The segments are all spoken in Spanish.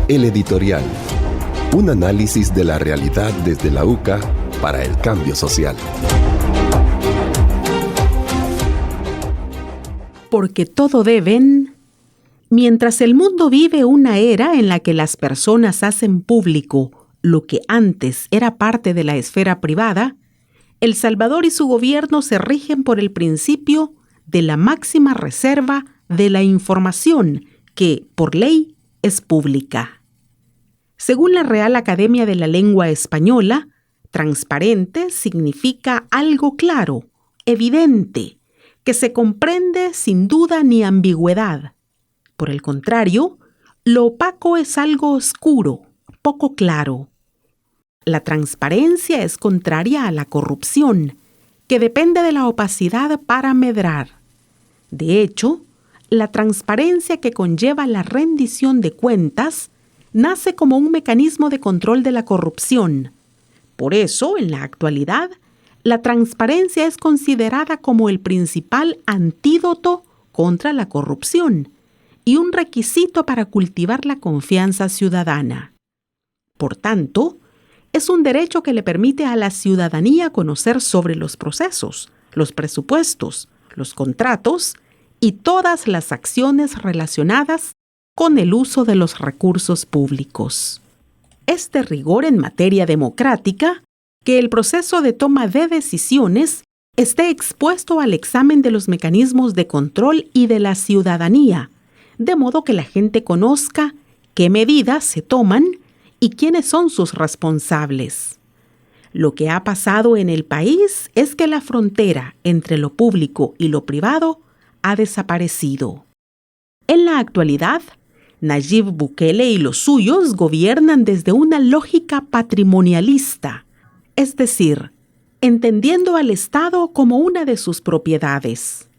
El editorial. Un análisis de la realidad desde la UCA para el cambio social. Porque todo deben. Mientras el mundo vive una era en la que las personas hacen público lo que antes era parte de la esfera privada, El Salvador y su gobierno se rigen por el principio de la máxima reserva de la información que, por ley, es pública. Según la Real Academia de la Lengua Española, transparente significa algo claro, evidente, que se comprende sin duda ni ambigüedad. Por el contrario, lo opaco es algo oscuro, poco claro. La transparencia es contraria a la corrupción, que depende de la opacidad para medrar. De hecho, la transparencia que conlleva la rendición de cuentas nace como un mecanismo de control de la corrupción. Por eso, en la actualidad, la transparencia es considerada como el principal antídoto contra la corrupción y un requisito para cultivar la confianza ciudadana. Por tanto, es un derecho que le permite a la ciudadanía conocer sobre los procesos, los presupuestos, los contratos y todas las acciones relacionadas con el uso de los recursos públicos. Este rigor en materia democrática, que el proceso de toma de decisiones esté expuesto al examen de los mecanismos de control y de la ciudadanía, de modo que la gente conozca qué medidas se toman y quiénes son sus responsables. Lo que ha pasado en el país es que la frontera entre lo público y lo privado ha desaparecido. En la actualidad, Nayib Bukele y los suyos gobiernan desde una lógica patrimonialista, es decir, entendiendo al Estado como una de sus propiedades.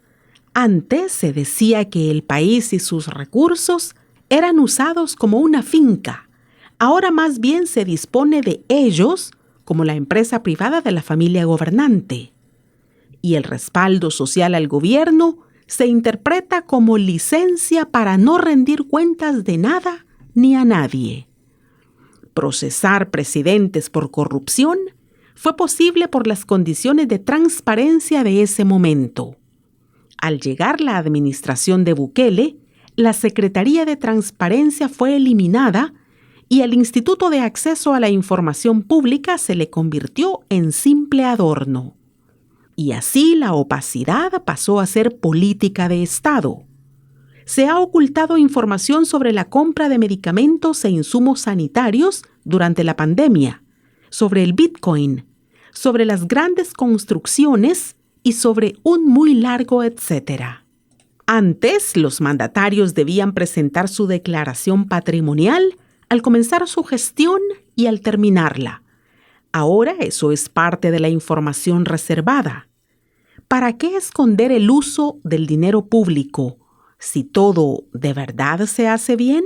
Antes se decía que el país y sus recursos eran usados como una finca. Ahora más bien se dispone de ellos como la empresa privada de la familia gobernante. Y el respaldo social al gobierno se interpreta como licencia para no rendir cuentas de nada ni a nadie. Procesar presidentes por corrupción fue posible por las condiciones de transparencia de ese momento. Al llegar la administración de Bukele, la Secretaría de Transparencia fue eliminada y el Instituto de Acceso a la Información Pública se le convirtió en simple adorno. Y así la opacidad pasó a ser política de Estado. Se ha ocultado información sobre la compra de medicamentos e insumos sanitarios durante la pandemia, sobre el Bitcoin, sobre las grandes construcciones y sobre un muy largo etcétera. Antes, los mandatarios debían presentar su declaración patrimonial al comenzar su gestión y al terminarla. Ahora eso es parte de la información reservada. ¿Para qué esconder el uso del dinero público si todo de verdad se hace bien?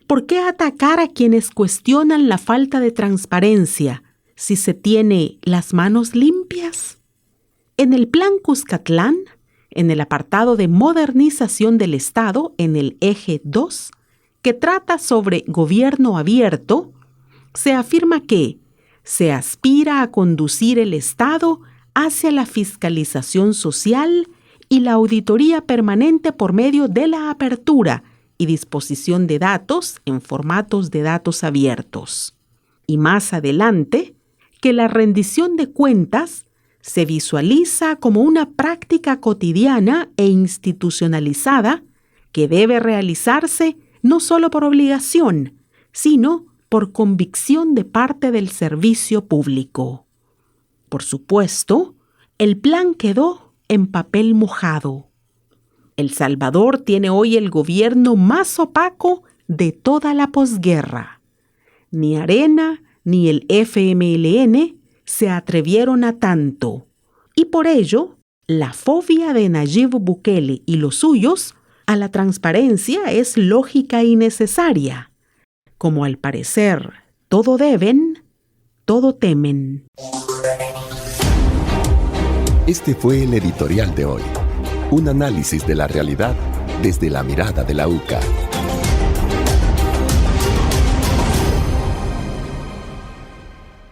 ¿Por qué atacar a quienes cuestionan la falta de transparencia si se tiene las manos limpias? En el Plan Cuscatlán, en el apartado de modernización del Estado, en el eje 2, que trata sobre gobierno abierto, se afirma que se aspira a conducir el Estado hacia la fiscalización social y la auditoría permanente por medio de la apertura y disposición de datos en formatos de datos abiertos. Y más adelante, que la rendición de cuentas se visualiza como una práctica cotidiana e institucionalizada que debe realizarse no solo por obligación, sino por convicción de parte del servicio público. Por supuesto, el plan quedó en papel mojado. El Salvador tiene hoy el gobierno más opaco de toda la posguerra. Ni Arena ni el FMLN se atrevieron a tanto, y por ello, la fobia de Nayib Bukele y los suyos a la transparencia es lógica y necesaria. Como al parecer todo deben, todo temen. Este fue el editorial de hoy. Un análisis de la realidad desde la mirada de la UCA.